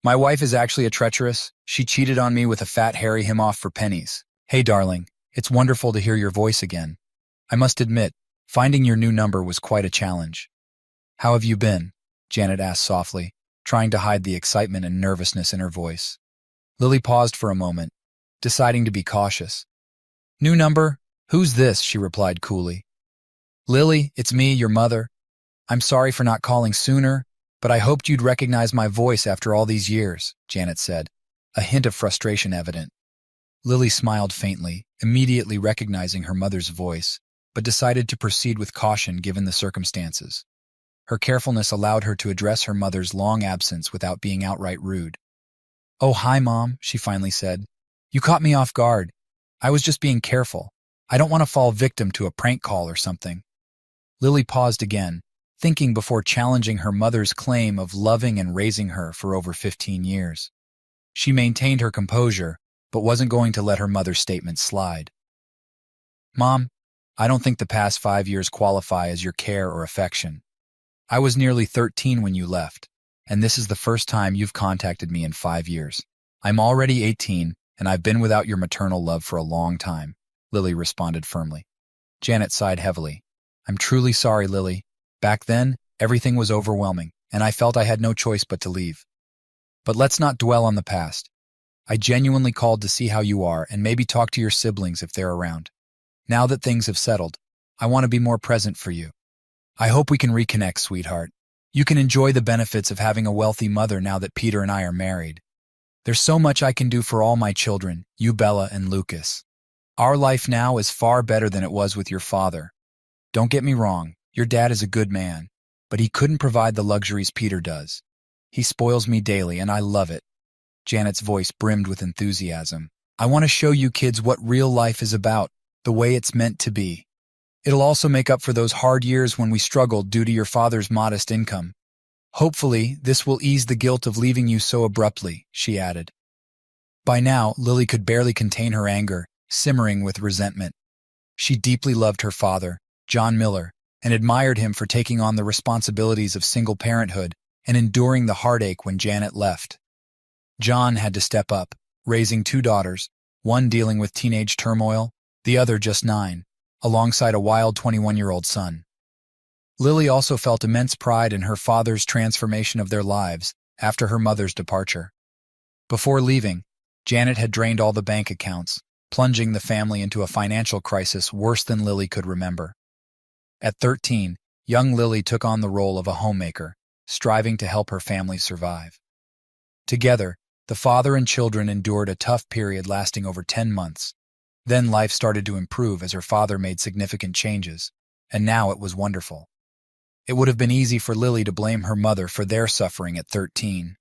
My wife is actually a treacherous. She cheated on me with a fat hairy him off for pennies. Hey, darling, it's wonderful to hear your voice again. I must admit, finding your new number was quite a challenge. How have you been? Janet asked softly, trying to hide the excitement and nervousness in her voice. Lily paused for a moment, deciding to be cautious. New number? Who's this? She replied coolly. Lily, it's me, your mother. I'm sorry for not calling sooner, but I hoped you'd recognize my voice after all these years, Janet said, a hint of frustration evident. Lily smiled faintly, immediately recognizing her mother's voice, but decided to proceed with caution given the circumstances. Her carefulness allowed her to address her mother's long absence without being outright rude. Oh, hi, Mom, she finally said. You caught me off guard. I was just being careful. I don't want to fall victim to a prank call or something. Lily paused again, thinking before challenging her mother's claim of loving and raising her for over 15 years. She maintained her composure, but wasn't going to let her mother's statement slide. Mom, I don't think the past 5 years qualify as your care or affection. I was nearly 13 when you left, and this is the first time you've contacted me in 5 years. I'm already 18, and I've been without your maternal love for a long time, Lily responded firmly. Janet sighed heavily. I'm truly sorry, Lily. Back then, everything was overwhelming, and I felt I had no choice but to leave. But let's not dwell on the past. I genuinely called to see how you are and maybe talk to your siblings if they're around. Now that things have settled, I want to be more present for you. I hope we can reconnect, sweetheart. You can enjoy the benefits of having a wealthy mother now that Peter and I are married. There's so much I can do for all my children, you, Bella, and Lucas. Our life now is far better than it was with your father. Don't get me wrong, your dad is a good man, but he couldn't provide the luxuries Peter does. He spoils me daily, and I love it. Janet's voice brimmed with enthusiasm. I want to show you kids what real life is about, the way it's meant to be. It'll also make up for those hard years when we struggled due to your father's modest income. Hopefully, this will ease the guilt of leaving you so abruptly, she added. By now, Lily could barely contain her anger, simmering with resentment. She deeply loved her father, John Miller, and admired him for taking on the responsibilities of single parenthood and enduring the heartache when Janet left. John had to step up, raising 2 daughters, one dealing with teenage turmoil, the other just 9, alongside a wild 21-year-old son. Lily also felt immense pride in her father's transformation of their lives after her mother's departure. Before leaving, Janet had drained all the bank accounts, plunging the family into a financial crisis worse than Lily could remember. At 13, young Lily took on the role of a homemaker, striving to help her family survive. Together, the father and children endured a tough period lasting over 10 months. Then life started to improve as her father made significant changes, and now it was wonderful. It would have been easy for Lily to blame her mother for their suffering at 13.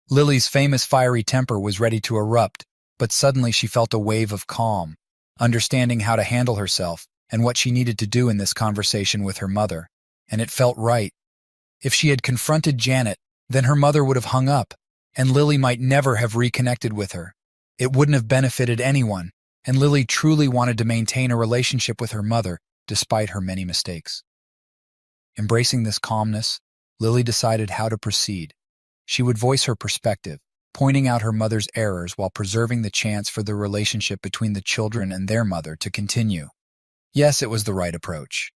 Lily's famous fiery temper was ready to erupt, but suddenly she felt a wave of calm, understanding how to handle herself and what she needed to do in this conversation with her mother, and it felt right. If she had confronted Janet, then her mother would have hung up, and Lily might never have reconnected with her. It wouldn't have benefited anyone, and Lily truly wanted to maintain a relationship with her mother despite her many mistakes. Embracing this calmness, Lily decided how to proceed. She would voice her perspective, pointing out her mother's errors while preserving the chance for the relationship between the children and their mother to continue. Yes, it was the right approach.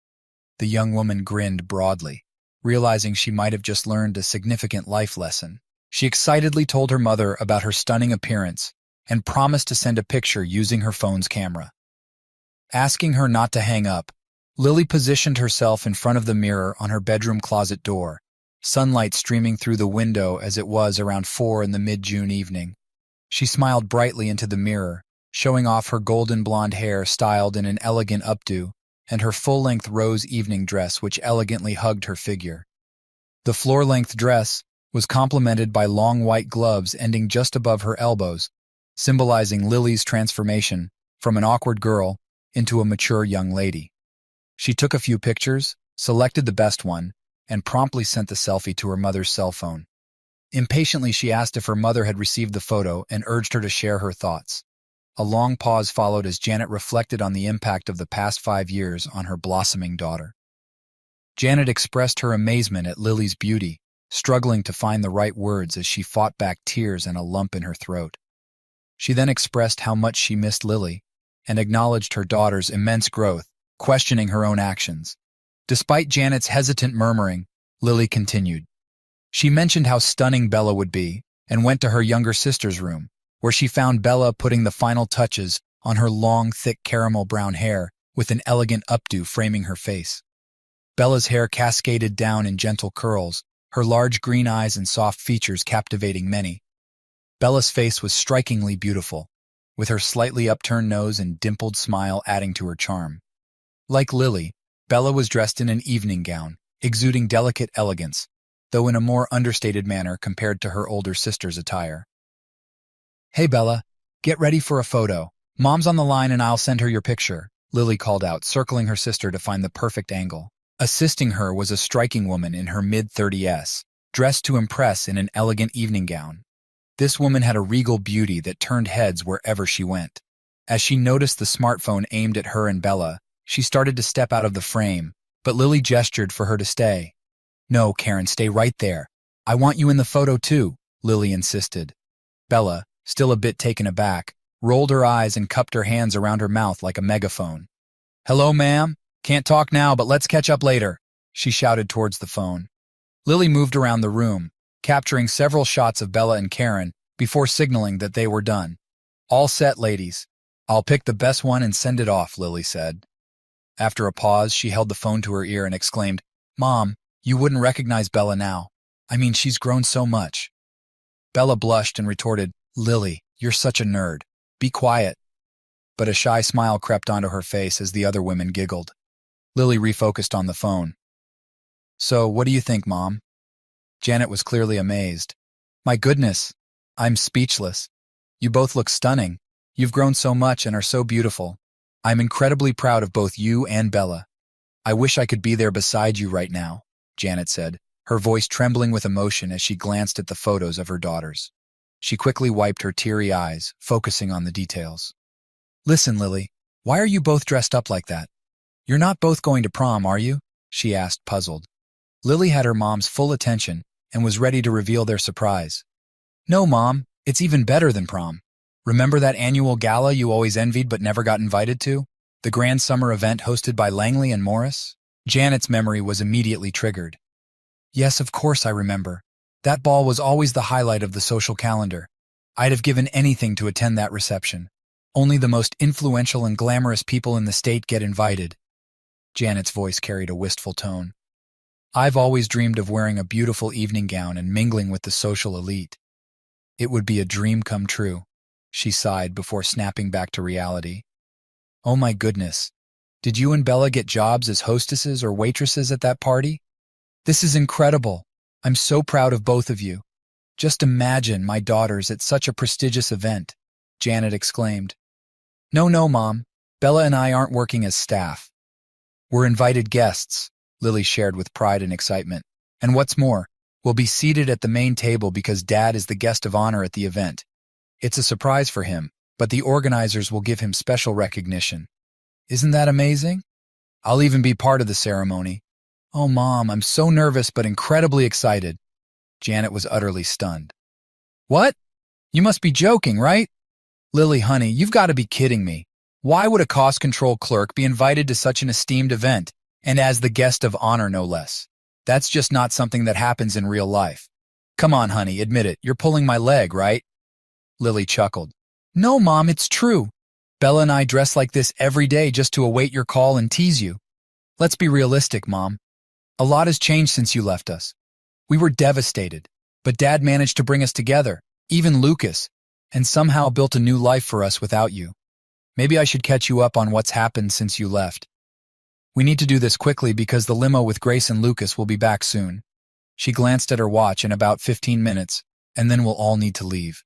The young woman grinned broadly, realizing she might have just learned a significant life lesson. She excitedly told her mother about her stunning appearance and promised to send a picture using her phone's camera. Asking her not to hang up, Lily positioned herself in front of the mirror on her bedroom closet door, sunlight streaming through the window as it was around 4 in the mid-June evening. She smiled brightly into the mirror, showing off her golden blonde hair styled in an elegant updo and her full-length rose evening dress which elegantly hugged her figure. The floor-length dress was complemented by long white gloves ending just above her elbows, symbolizing Lily's transformation from an awkward girl into a mature young lady. She took a few pictures, selected the best one, and promptly sent the selfie to her mother's cell phone. Impatiently, she asked if her mother had received the photo and urged her to share her thoughts. A long pause followed as Janet reflected on the impact of the past 5 years on her blossoming daughter. Janet expressed her amazement at Lily's beauty, struggling to find the right words as she fought back tears and a lump in her throat. She then expressed how much she missed Lily and acknowledged her daughter's immense growth, questioning her own actions. Despite Janet's hesitant murmuring, Lily continued. She mentioned how stunning Bella would be and went to her younger sister's room, where she found Bella putting the final touches on her long, thick caramel brown hair with an elegant updo framing her face. Bella's hair cascaded down in gentle curls, her large green eyes and soft features captivating many. Bella's face was strikingly beautiful, with her slightly upturned nose and dimpled smile adding to her charm. Like Lily, Bella was dressed in an evening gown, exuding delicate elegance, though in a more understated manner compared to her older sister's attire. "Hey Bella, get ready for a photo. Mom's on the line and I'll send her your picture," Lily called out, circling her sister to find the perfect angle. Assisting her was a striking woman in her mid-30s, dressed to impress in an elegant evening gown. This woman had a regal beauty that turned heads wherever she went. As she noticed the smartphone aimed at her and Bella, she started to step out of the frame, but Lily gestured for her to stay. "No, Karen, stay right there. I want you in the photo too," Lily insisted. Bella, still a bit taken aback, rolled her eyes and cupped her hands around her mouth like a megaphone. "Hello, ma'am. Can't talk now, but let's catch up later," she shouted towards the phone. Lily moved around the room, capturing several shots of Bella and Karen before signaling that they were done. "All set, ladies. I'll pick the best one and send it off," Lily said. After a pause, she held the phone to her ear and exclaimed, "Mom, you wouldn't recognize Bella now. I mean, she's grown so much." Bella blushed and retorted, "Lily, you're such a nerd. Be quiet." But a shy smile crept onto her face as the other women giggled. Lily refocused on the phone. "So, what do you think, Mom?" Janet was clearly amazed. "My goodness, I'm speechless. You both look stunning. You've grown so much and are so beautiful. I'm incredibly proud of both you and Bella. I wish I could be there beside you right now," Janet said, her voice trembling with emotion as she glanced at the photos of her daughters. She quickly wiped her teary eyes, focusing on the details. "Listen, Lily, why are you both dressed up like that? You're not both going to prom, are you?" she asked, puzzled. Lily had her mom's full attention and was ready to reveal their surprise. "No, Mom, it's even better than prom. Remember that annual gala you always envied but never got invited to? The grand summer event hosted by Langley and Morris?" Janet's memory was immediately triggered. "Yes, of course I remember. That ball was always the highlight of the social calendar. I'd have given anything to attend that reception. Only the most influential and glamorous people in the state get invited." Janet's voice carried a wistful tone. "I've always dreamed of wearing a beautiful evening gown and mingling with the social elite. It would be a dream come true," she sighed before snapping back to reality. "Oh my goodness. Did you and Bella get jobs as hostesses or waitresses at that party? This is incredible. I'm so proud of both of you. Just imagine my daughters at such a prestigious event," Janet exclaimed. No, Mom. Bella and I aren't working as staff. We're invited guests," Lily shared with pride and excitement. "And what's more, we'll be seated at the main table because Dad is the guest of honor at the event. It's a surprise for him, but the organizers will give him special recognition. Isn't that amazing? I'll even be part of the ceremony. Oh, Mom, I'm so nervous but incredibly excited." Janet was utterly stunned. "What? You must be joking, right? Lily, honey, you've got to be kidding me. Why would a cost control clerk be invited to such an esteemed event, and as the guest of honor no less? That's just not something that happens in real life. Come on, honey, admit it. You're pulling my leg, right?" Lily chuckled. "No, Mom, it's true. Bella and I dress like this every day just to await your call and tease you. Let's be realistic, Mom. A lot has changed since you left us. We were devastated, but Dad managed to bring us together, even Lucas, and somehow built a new life for us without you. Maybe I should catch you up on what's happened since you left. We need to do this quickly because the limo with Grace and Lucas will be back soon." She glanced at her watch in about 15 minutes, and then we'll all need to leave.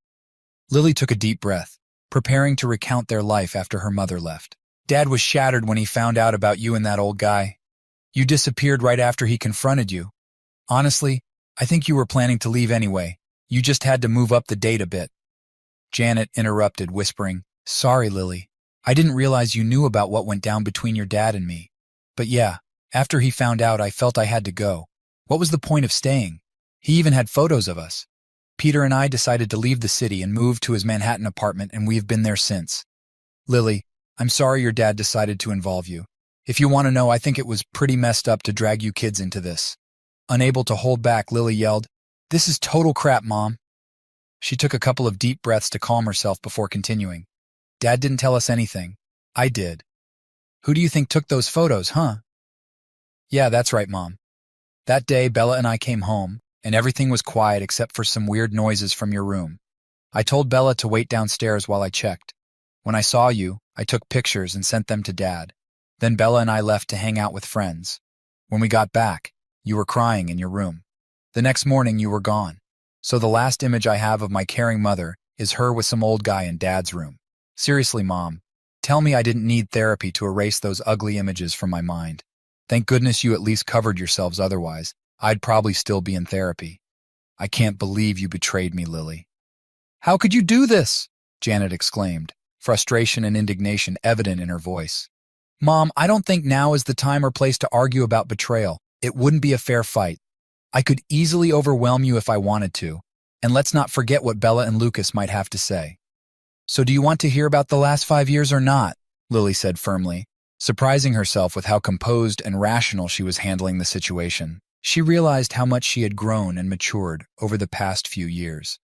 Lily took a deep breath, preparing to recount their life after her mother left. "Dad was shattered when he found out about you and that old guy. You disappeared right after he confronted you. Honestly, I think you were planning to leave anyway. You just had to move up the date a bit." Janet interrupted, whispering, "Sorry, Lily. I didn't realize you knew about what went down between your dad and me. But yeah, after he found out, I felt I had to go. What was the point of staying? He even had photos of us. Peter and I decided to leave the city and move to his Manhattan apartment, and we've been there since. Lily, I'm sorry your dad decided to involve you. If you want to know, I think it was pretty messed up to drag you kids into this. Unable to hold back, Lily yelled, "This is total crap, Mom." She took a couple of deep breaths to calm herself before continuing. Dad didn't tell us anything. I did. Who do you think took those photos, huh? Yeah, that's right, Mom. That day, Bella and I came home, and everything was quiet except for some weird noises from your room. I told Bella to wait downstairs while I checked. When I saw you, I took pictures and sent them to Dad. Then Bella and I left to hang out with friends. When we got back, you were crying in your room. The next morning, you were gone. So the last image I have of my caring mother is her with some old guy in Dad's room. Seriously, Mom, tell me I didn't need therapy to erase those ugly images from my mind. Thank goodness you at least covered yourselves, otherwise I'd probably still be in therapy. I can't believe you betrayed me, Lily. How could you do this? Janet exclaimed, frustration and indignation evident in her voice. Mom, I don't think now is the time or place to argue about betrayal. It wouldn't be a fair fight. I could easily overwhelm you if I wanted to, and let's not forget what Bella and Lucas might have to say. So do you want to hear about the last 5 years or not? Lily said firmly, surprising herself with how composed and rational she was handling the situation. She realized how much she had grown and matured over the past few years.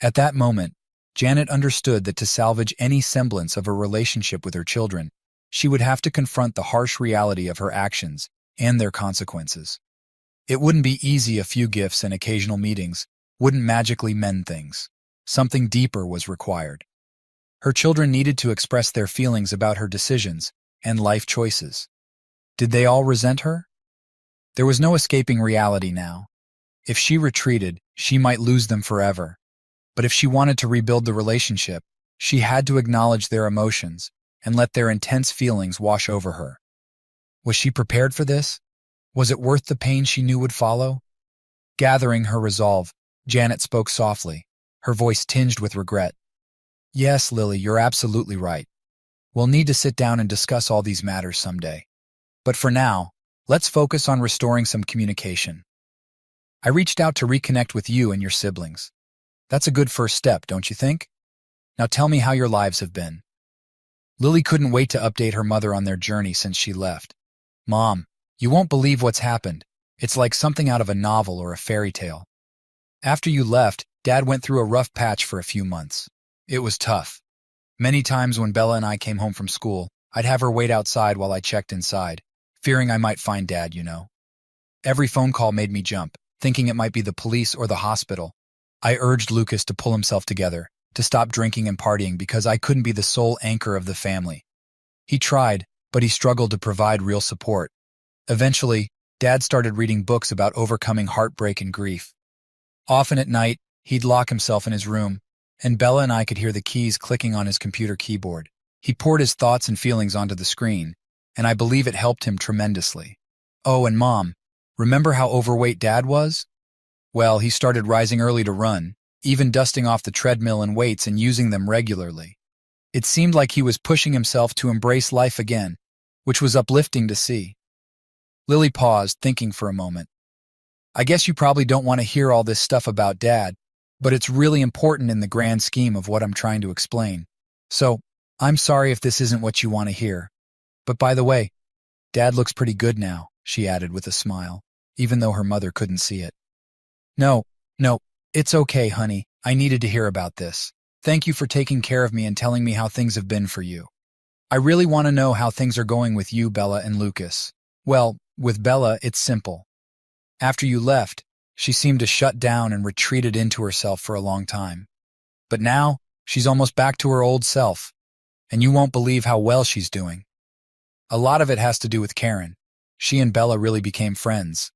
At that moment, Janet understood that to salvage any semblance of a relationship with her children, she would have to confront the harsh reality of her actions and their consequences. It wouldn't be easy. A few gifts and occasional meetings wouldn't magically mend things. Something deeper was required. Her children needed to express their feelings about her decisions and life choices. Did they all resent her? There was no escaping reality now. If she retreated, she might lose them forever. But if she wanted to rebuild the relationship, she had to acknowledge their emotions and let their intense feelings wash over her. Was she prepared for this? Was it worth the pain she knew would follow? Gathering her resolve, Janet spoke softly, her voice tinged with regret. Yes, Lily, you're absolutely right. We'll need to sit down and discuss all these matters someday. But for now, let's focus on restoring some communication. I reached out to reconnect with you and your siblings. That's a good first step, don't you think? Now tell me how your lives have been. Lily couldn't wait to update her mother on their journey since she left. Mom, you won't believe what's happened. It's like something out of a novel or a fairy tale. After you left, Dad went through a rough patch for a few months. It was tough. Many times when Bella and I came home from school, I'd have her wait outside while I checked inside, fearing I might find Dad, you know. Every phone call made me jump, thinking it might be the police or the hospital. I urged Lucas to pull himself together, to stop drinking and partying because I couldn't be the sole anchor of the family. He tried, but he struggled to provide real support. Eventually, Dad started reading books about overcoming heartbreak and grief. Often at night, he'd lock himself in his room, and Bella and I could hear the keys clicking on his computer keyboard. He poured his thoughts and feelings onto the screen, and I believe it helped him tremendously. Oh, and Mom, remember how overweight Dad was? Well, he started rising early to run, even dusting off the treadmill and weights and using them regularly. It seemed like he was pushing himself to embrace life again, which was uplifting to see. Lily paused, thinking for a moment. I guess you probably don't want to hear all this stuff about Dad, but it's really important in the grand scheme of what I'm trying to explain. So, I'm sorry if this isn't what you want to hear. But by the way, Dad looks pretty good now, she added with a smile, even though her mother couldn't see it. No, it's okay, honey. I needed to hear about this. Thank you for taking care of me and telling me how things have been for you. I really want to know how things are going with you, Bella and Lucas. Well, with Bella, it's simple. After you left, she seemed to shut down and retreated into herself for a long time. But now, she's almost back to her old self, and you won't believe how well she's doing. A lot of it has to do with Karen. She and Bella really became friends.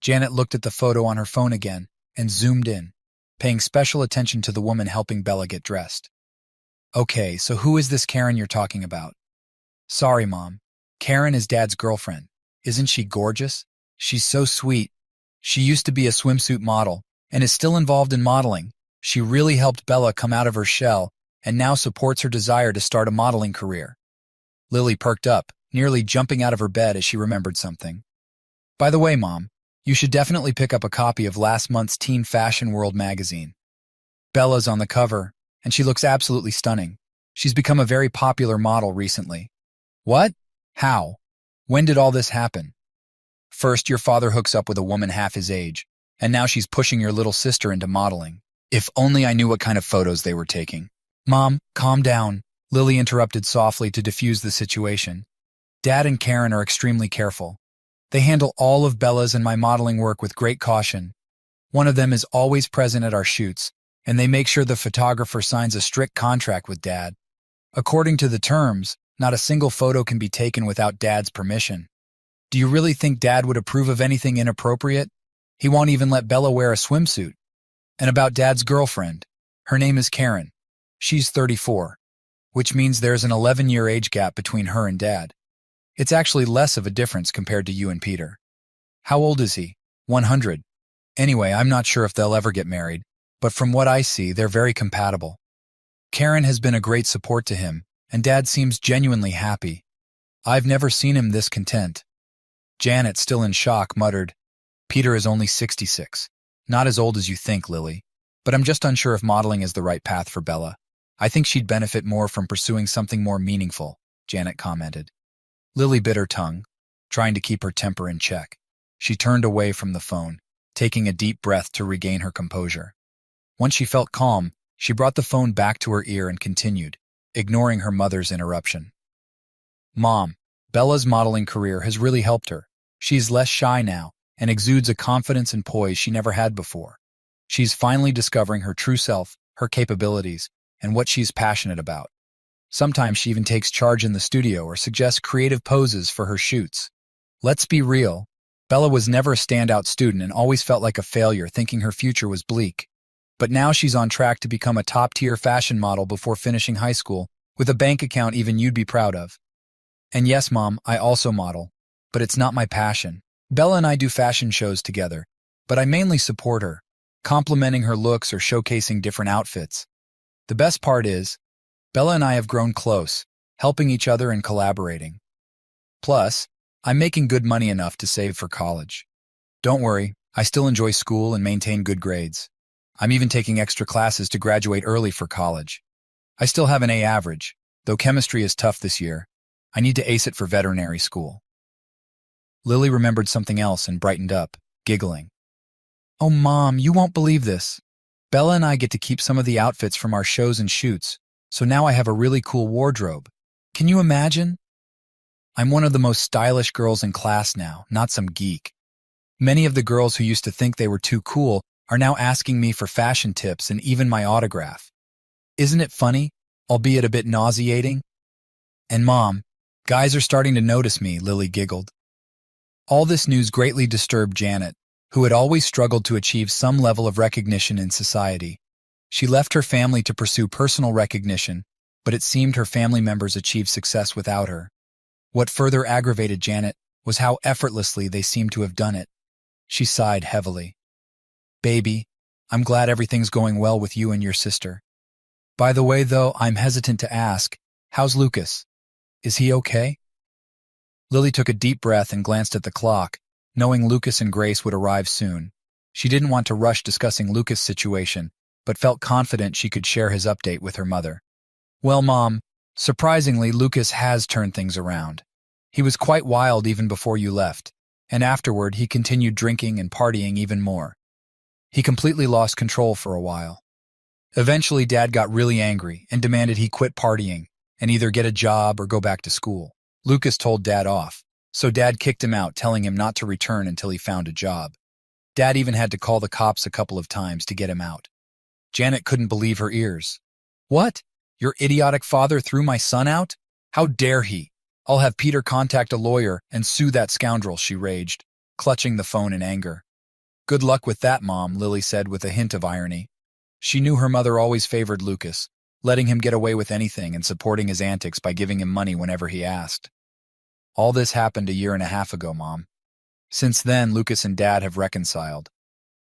Janet looked at the photo on her phone again and zoomed in, paying special attention to the woman helping Bella get dressed. Okay, so who is this Karen you're talking about? Sorry, Mom. Karen is Dad's girlfriend. Isn't she gorgeous? She's so sweet. She used to be a swimsuit model and is still involved in modeling. She really helped Bella come out of her shell and now supports her desire to start a modeling career. Lily perked up, nearly jumping out of her bed as she remembered something. By the way, Mom, You should definitely pick up a copy of last month's Teen Fashion World magazine. Bella's on the cover, and she looks absolutely stunning. She's become a very popular model recently. What? How? When did all this happen? First, your father hooks up with a woman half his age, and now she's pushing your little sister into modeling. If only I knew what kind of photos they were taking. Mom, calm down, Lily interrupted softly to diffuse the situation. Dad and Karen are extremely careful. They handle all of Bella's and my modeling work with great caution. One of them is always present at our shoots, and they make sure the photographer signs a strict contract with Dad. According to the terms, not a single photo can be taken without Dad's permission. Do you really think Dad would approve of anything inappropriate? He won't even let Bella wear a swimsuit. And about Dad's girlfriend. Her name is Karen. She's 34, which means there's an 11-year age gap between her and Dad. It's actually less of a difference compared to you and Peter. How old is he? 100. Anyway, I'm not sure if they'll ever get married, but from what I see, they're very compatible. Karen has been a great support to him, and Dad seems genuinely happy. I've never seen him this content. Janet, still in shock, muttered, Peter is only 66. Not as old as you think, Lily. But I'm just unsure if modeling is the right path for Bella. I think she'd benefit more from pursuing something more meaningful, Janet commented. Lily bit her tongue, trying to keep her temper in check. She turned away from the phone, taking a deep breath to regain her composure. Once she felt calm, she brought the phone back to her ear and continued, ignoring her mother's interruption. Mom, Bella's modeling career has really helped her. She's less shy now and exudes a confidence and poise she never had before. She's finally discovering her true self, her capabilities, and what she's passionate about. Sometimes she even takes charge in the studio or suggests creative poses for her shoots. Let's be real. Bella was never a standout student and always felt like a failure, thinking her future was bleak. But now she's on track to become a top-tier fashion model before finishing high school, with a bank account even you'd be proud of. And yes, Mom, I also model, but it's not my passion. Bella and I do fashion shows together, but I mainly support her, complimenting her looks or showcasing different outfits. The best part is, Bella and I have grown close, helping each other and collaborating. Plus, I'm making good money enough to save for college. Don't worry, I still enjoy school and maintain good grades. I'm even taking extra classes to graduate early for college. I still have an A average, though chemistry is tough this year. I need to ace it for veterinary school. Lily remembered something else and brightened up, giggling. Oh, Mom, you won't believe this. Bella and I get to keep some of the outfits from our shows and shoots, so now I have a really cool wardrobe. Can you imagine? I'm one of the most stylish girls in class now, not some geek. Many of the girls who used to think they were too cool are now asking me for fashion tips and even my autograph. Isn't it funny, albeit a bit nauseating? And Mom, guys are starting to notice me, Lily giggled. All this news greatly disturbed Janet, who had always struggled to achieve some level of recognition in society. She left her family to pursue personal recognition, but it seemed her family members achieved success without her. What further aggravated Janet was how effortlessly they seemed to have done it. She sighed heavily. Baby, I'm glad everything's going well with you and your sister. By the way, though, I'm hesitant to ask, how's Lucas? Is he okay? Lily took a deep breath and glanced at the clock, knowing Lucas and Grace would arrive soon. She didn't want to rush discussing Lucas' situation, but felt confident she could share his update with her mother. Well, Mom, surprisingly, Lucas has turned things around. He was quite wild even before you left, and afterward he continued drinking and partying even more. He completely lost control for a while. Eventually, Dad got really angry and demanded he quit partying and either get a job or go back to school. Lucas told Dad off, so Dad kicked him out, telling him not to return until he found a job. Dad even had to call the cops a couple of times to get him out. Janet couldn't believe her ears. What? Your idiotic father threw my son out? How dare he? I'll have Peter contact a lawyer and sue that scoundrel, she raged, clutching the phone in anger. Good luck with that, Mom, Lily said with a hint of irony. She knew her mother always favored Lucas, letting him get away with anything and supporting his antics by giving him money whenever he asked. All this happened a year and a half ago, Mom. Since then, Lucas and Dad have reconciled.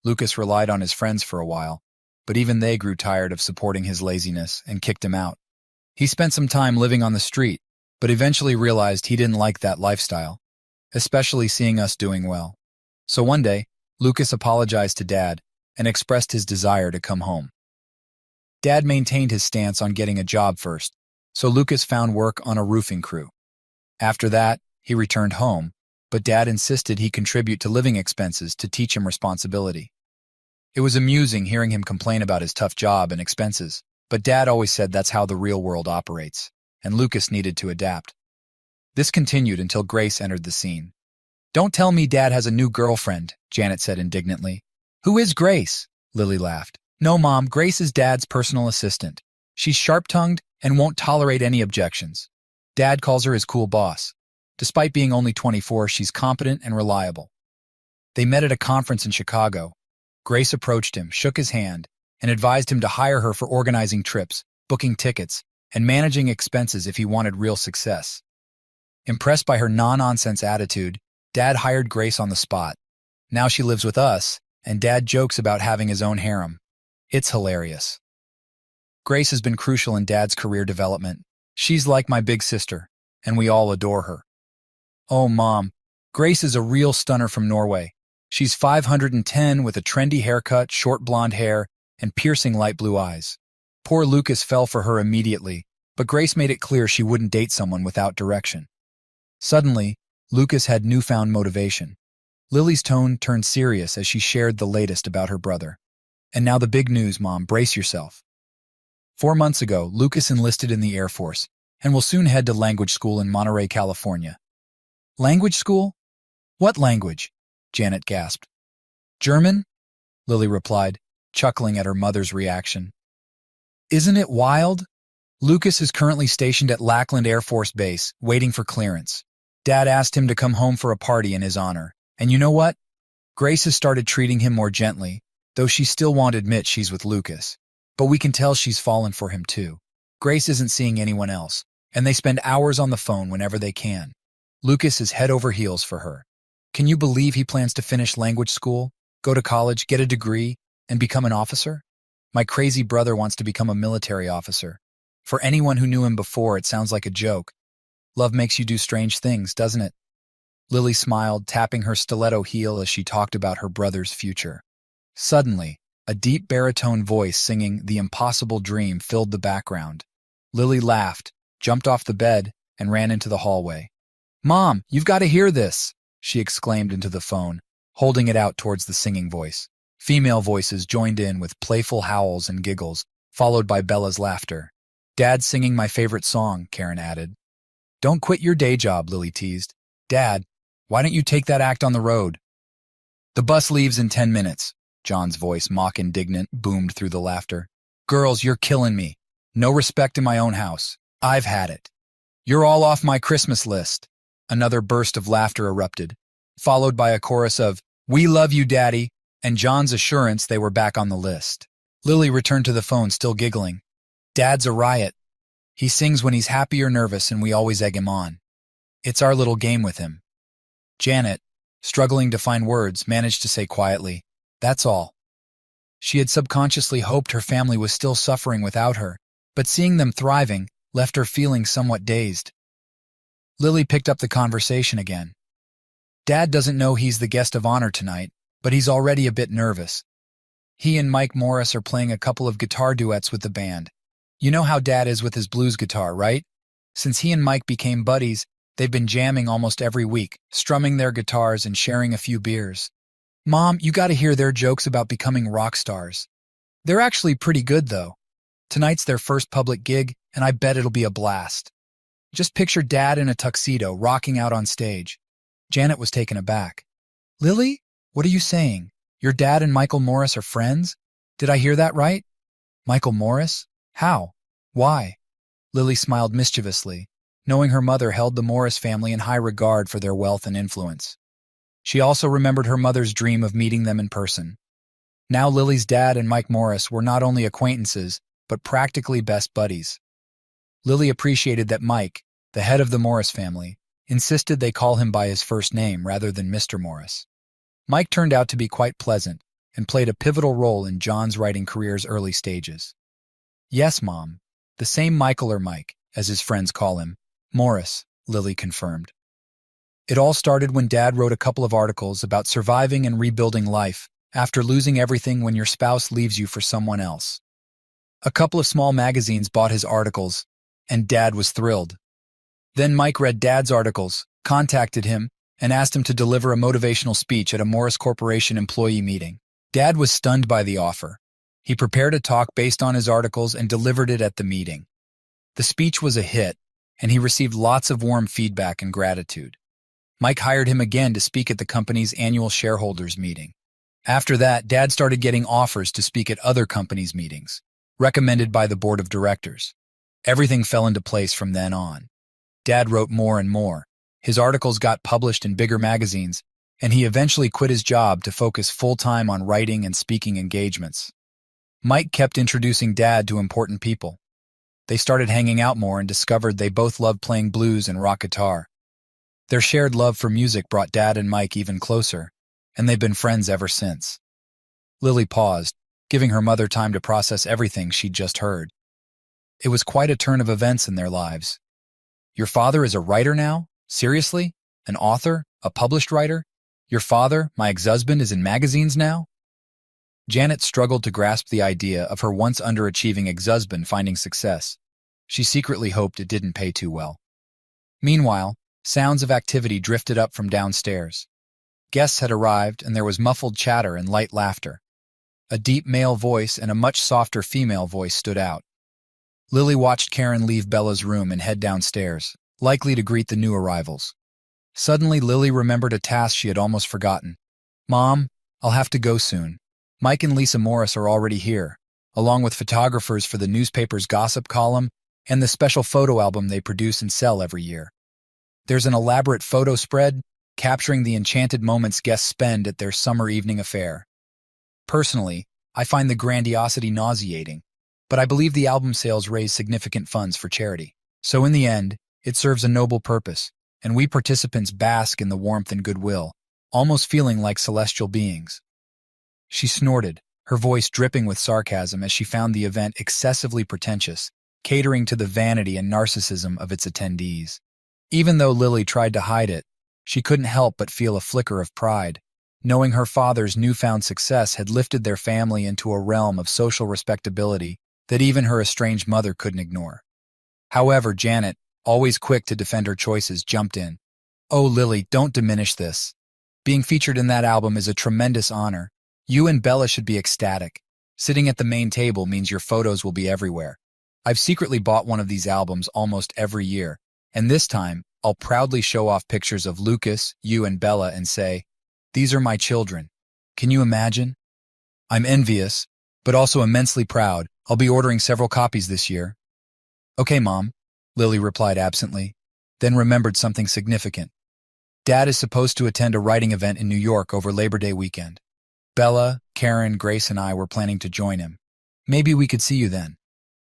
Lucas relied on his friends for a while, but even they grew tired of supporting his laziness and kicked him out. He spent some time living on the street, but eventually realized he didn't like that lifestyle, especially seeing us doing well. So one day, Lucas apologized to Dad and expressed his desire to come home. Dad maintained his stance on getting a job first, so Lucas found work on a roofing crew. After that, he returned home, but Dad insisted he contribute to living expenses to teach him responsibility. It was amusing hearing him complain about his tough job and expenses, but Dad always said that's how the real world operates, and Lucas needed to adapt. This continued until Grace entered the scene. "Don't tell me Dad has a new girlfriend," Janet said indignantly. "Who is Grace?" Lily laughed. "No, Mom, Grace is Dad's personal assistant. She's sharp-tongued and won't tolerate any objections. Dad calls her his cool boss. Despite being only 24, she's competent and reliable." They met at a conference in Chicago. Grace approached him, shook his hand, and advised him to hire her for organizing trips, booking tickets, and managing expenses if he wanted real success. Impressed by her no-nonsense attitude, Dad hired Grace on the spot. Now she lives with us, and Dad jokes about having his own harem. It's hilarious. Grace has been crucial in Dad's career development. She's like my big sister, and we all adore her. "Oh, Mom, Grace is a real stunner from Norway. She's 510 with a trendy haircut, short blonde hair, and piercing light blue eyes." Poor Lucas fell for her immediately, but Grace made it clear she wouldn't date someone without direction. Suddenly, Lucas had newfound motivation. Lily's tone turned serious as she shared the latest about her brother. "And now the big news, Mom, brace yourself. 4 months ago, Lucas enlisted in the Air Force and will soon head to language school in Monterey, California." "Language school? What language?" Janet gasped. "German?" Lily replied, chuckling at her mother's reaction. "Isn't it wild? Lucas is currently stationed at Lackland Air Force Base, waiting for clearance. Dad asked him to come home for a party in his honor. And you know what? Grace has started treating him more gently, though she still won't admit she's with Lucas. But we can tell she's fallen for him too. Grace isn't seeing anyone else, and they spend hours on the phone whenever they can. Lucas is head over heels for her. Can you believe he plans to finish language school, go to college, get a degree, and become an officer? My crazy brother wants to become a military officer. For anyone who knew him before, it sounds like a joke. Love makes you do strange things, doesn't it?" Lily smiled, tapping her stiletto heel as she talked about her brother's future. Suddenly, a deep baritone voice singing "The Impossible Dream" filled the background. Lily laughed, jumped off the bed, and ran into the hallway. "Mom, you've got to hear this!" she exclaimed into the phone, holding it out towards the singing voice. Female voices joined in with playful howls and giggles, followed by Bella's laughter. "Dad's singing my favorite song," Karen added. "Don't quit your day job," Lily teased. "Dad, why don't you take that act on the road?" "The bus leaves in 10 minutes. John's voice, mock indignant, boomed through the laughter. "Girls, you're killing me. No respect in my own house. I've had it. You're all off my Christmas list." Another burst of laughter erupted, followed by a chorus of "We love you, Daddy," and John's assurance they were back on the list. Lily returned to the phone, still giggling. "Dad's a riot. He sings when he's happy or nervous, and we always egg him on. It's our little game with him." Janet, struggling to find words, managed to say quietly, "That's all." She had subconsciously hoped her family was still suffering without her, but seeing them thriving left her feeling somewhat dazed. Lily picked up the conversation again. "Dad doesn't know he's the guest of honor tonight, but he's already a bit nervous. He and Mike Morris are playing a couple of guitar duets with the band. You know how Dad is with his blues guitar, right? Since he and Mike became buddies, they've been jamming almost every week, strumming their guitars and sharing a few beers. Mom, you gotta hear their jokes about becoming rock stars. They're actually pretty good, though. Tonight's their first public gig, and I bet it'll be a blast. Just picture Dad in a tuxedo, rocking out on stage." Janet was taken aback. "Lily, what are you saying? Your dad and Michael Morris are friends? Did I hear that right?" "Michael Morris? How? Why?" Lily smiled mischievously, knowing her mother held the Morris family in high regard for their wealth and influence. She also remembered her mother's dream of meeting them in person. Now Lily's dad and Mike Morris were not only acquaintances, but practically best buddies. Lily appreciated that Mike, the head of the Morris family, insisted they call him by his first name rather than Mr. Morris. Mike turned out to be quite pleasant and played a pivotal role in John's writing career's early stages. "Yes, Mom, the same Michael or Mike, as his friends call him, Morris," Lily confirmed. It all started when Dad wrote a couple of articles about surviving and rebuilding life after losing everything when your spouse leaves you for someone else. A couple of small magazines bought his articles, and Dad was thrilled. Then Mike read Dad's articles, contacted him, and asked him to deliver a motivational speech at a Morris Corporation employee meeting. Dad was stunned by the offer. He prepared a talk based on his articles and delivered it at the meeting. The speech was a hit, and he received lots of warm feedback and gratitude. Mike hired him again to speak at the company's annual shareholders meeting. After that, Dad started getting offers to speak at other companies' meetings, recommended by the board of directors. Everything fell into place from then on. Dad wrote more and more. His articles got published in bigger magazines, and he eventually quit his job to focus full-time on writing and speaking engagements. Mike kept introducing Dad to important people. They started hanging out more and discovered they both loved playing blues and rock guitar. Their shared love for music brought Dad and Mike even closer, and they've been friends ever since. Lily paused, giving her mother time to process everything she'd just heard. It was quite a turn of events in their lives. Your father is a writer now? Seriously? An author? A published writer? Your father, my ex-husband, is in magazines now? Janet struggled to grasp the idea of her once underachieving ex-husband finding success. She secretly hoped it didn't pay too well. Meanwhile, sounds of activity drifted up from downstairs. Guests had arrived, and there was muffled chatter and light laughter. A deep male voice and a much softer female voice stood out. Lily watched Karen leave Bella's room and head downstairs, likely to greet the new arrivals. Suddenly, Lily remembered a task she had almost forgotten. Mom, I'll have to go soon. Mike and Lisa Morris are already here, along with photographers for the newspaper's gossip column and the special photo album they produce and sell every year. There's an elaborate photo spread capturing the enchanted moments guests spend at their summer evening affair. Personally, I find the grandiosity nauseating, but I believe the album sales raise significant funds for charity. So in the end, it serves a noble purpose, and we participants bask in the warmth and goodwill, almost feeling like celestial beings. She snorted, her voice dripping with sarcasm as she found the event excessively pretentious, catering to the vanity and narcissism of its attendees. Even though Lily tried to hide it, she couldn't help but feel a flicker of pride, knowing her father's newfound success had lifted their family into a realm of social respectability that even her estranged mother couldn't ignore. However, Janet, always quick to defend her choices, jumped in. Oh, Lily, don't diminish this. Being featured in that album is a tremendous honor. You and Bella should be ecstatic. Sitting at the main table means your photos will be everywhere. I've secretly bought one of these albums almost every year, and this time, I'll proudly show off pictures of Lucas, you, and Bella and say, these are my children. Can you imagine? I'm envious, but also immensely proud. I'll be ordering several copies this year. Okay, Mom, Lily replied absently, then remembered something significant. Dad is supposed to attend a writing event in New York over Labor Day weekend. Bella, Karen, Grace, and I were planning to join him. Maybe we could see you then.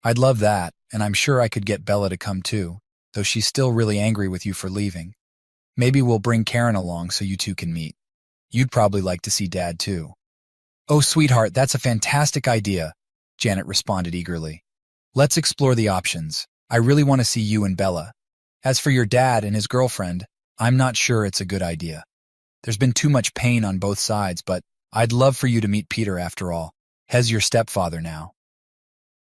I'd love that, and I'm sure I could get Bella to come too, though she's still really angry with you for leaving. Maybe we'll bring Karen along so you two can meet. You'd probably like to see Dad too. Oh, sweetheart, that's a fantastic idea, Janet responded eagerly. Let's explore the options. I really want to see you and Bella. As for your dad and his girlfriend, I'm not sure it's a good idea. There's been too much pain on both sides, but I'd love for you to meet Peter after all. Hez your stepfather now.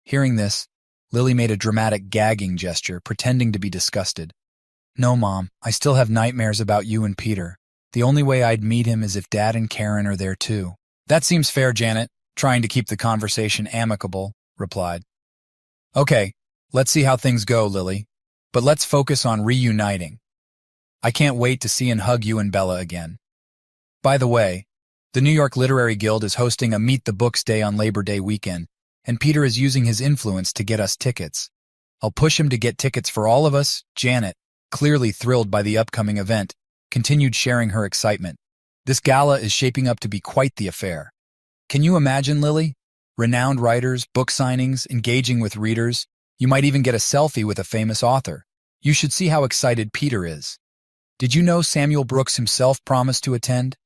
Hearing this, Lily made a dramatic gagging gesture, pretending to be disgusted. No, Mom, I still have nightmares about you and Peter. The only way I'd meet him is if Dad and Karen are there too. That seems fair, Janet, trying to keep the conversation amicable, replied. Okay, let's see how things go, Lily. But let's focus on reuniting. I can't wait to see and hug you and Bella again. By the way, the New York Literary Guild is hosting a Meet the Books Day on Labor Day weekend, and Peter is using his influence to get us tickets. I'll push him to get tickets for all of us. Janet, clearly thrilled by the upcoming event, continued sharing her excitement. This gala is shaping up to be quite the affair. Can you imagine, Lily? Renowned writers, book signings, engaging with readers. You might even get a selfie with a famous author. You should see how excited Peter is. Did you know Samuel Brooks himself promised to attend?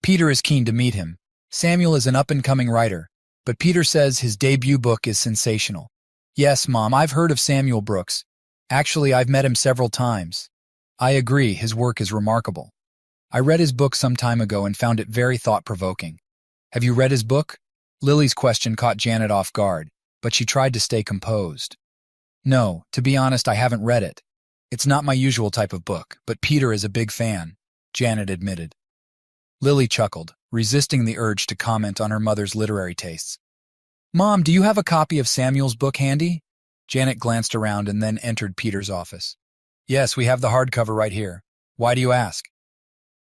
Peter is keen to meet him. Samuel is an up-and-coming writer, but Peter says his debut book is sensational. Yes, Mom, I've heard of Samuel Brooks. Actually, I've met him several times. I agree, his work is remarkable. I read his book some time ago and found it very thought-provoking. Have you read his book? Lily's question caught Janet off guard, but she tried to stay composed. No, to be honest, I haven't read it. It's not my usual type of book, but Peter is a big fan, Janet admitted. Lily chuckled, resisting the urge to comment on her mother's literary tastes. Mom, do you have a copy of Samuel's book handy? Janet glanced around and then entered Peter's office. Yes, we have the hardcover right here. Why do you ask?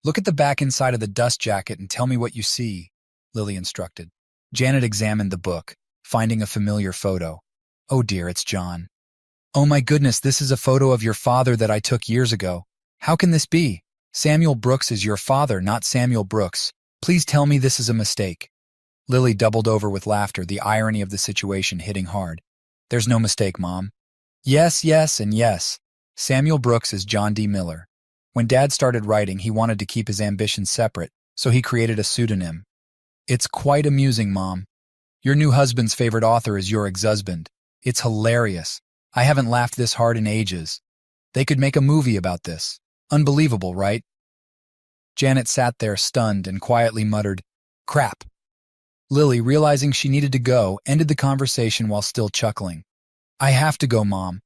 Look at the back inside of the dust jacket and tell me what you see, Lily instructed. Janet examined the book, finding a familiar photo. Oh dear, it's John. Oh my goodness, this is a photo of your father that I took years ago. How can this be? Samuel Brooks is your father, not Samuel Brooks. Please tell me this is a mistake. Lily doubled over with laughter, the irony of the situation hitting hard. There's no mistake, Mom. Yes, yes, and yes. Samuel Brooks is John D. Miller. When Dad started writing, he wanted to keep his ambitions separate, so he created a pseudonym. It's quite amusing, Mom. Your new husband's favorite author is your ex-husband. It's hilarious. I haven't laughed this hard in ages. They could make a movie about this. Unbelievable, right? Janet sat there stunned and quietly muttered, Crap. Lily, realizing she needed to go, ended the conversation while still chuckling. I have to go, Mom.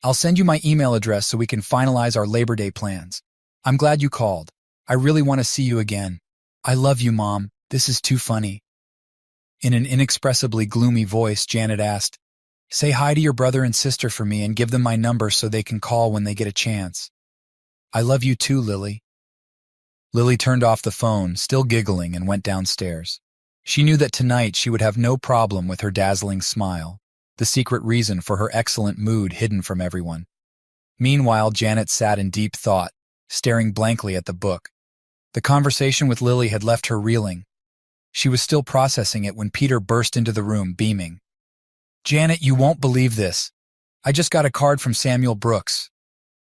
I'll send you my email address so we can finalize our Labor Day plans. I'm glad you called. I really want to see you again. I love you, Mom. This is too funny. In an inexpressibly gloomy voice, Janet asked, Say hi to your brother and sister for me and give them my number so they can call when they get a chance. I love you too, Lily. Lily turned off the phone, still giggling, and went downstairs. She knew that tonight she would have no problem with her dazzling smile, the secret reason for her excellent mood hidden from everyone. Meanwhile, Janet sat in deep thought, staring blankly at the book. The conversation with Lily had left her reeling. She was still processing it when Peter burst into the room, beaming. Janet, you won't believe this. I just got a card from Samuel Brooks.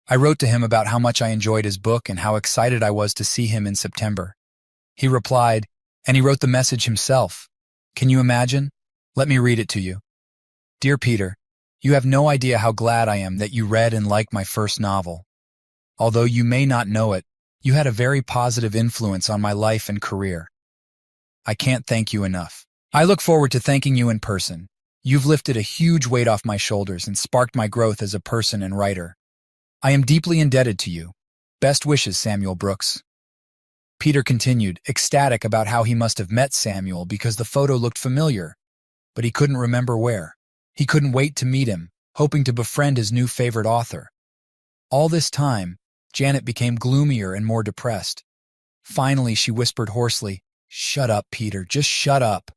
I wrote to him about how much I enjoyed his book and how excited I was to see him in September. He replied, and he wrote the message himself. Can you imagine? Let me read it to you. Dear Peter, you have no idea how glad I am that you read and liked my first novel. Although you may not know it, you had a very positive influence on my life and career. I can't thank you enough. I look forward to thanking you in person. You've lifted a huge weight off my shoulders and sparked my growth as a person and writer. I am deeply indebted to you. Best wishes, Samuel Brooks. Peter continued, ecstatic about how he must have met Samuel because the photo looked familiar, but he couldn't remember where. He couldn't wait to meet him, hoping to befriend his new favorite author. All this time, Janet became gloomier and more depressed. Finally, she whispered hoarsely, Shut up, Peter, just shut up.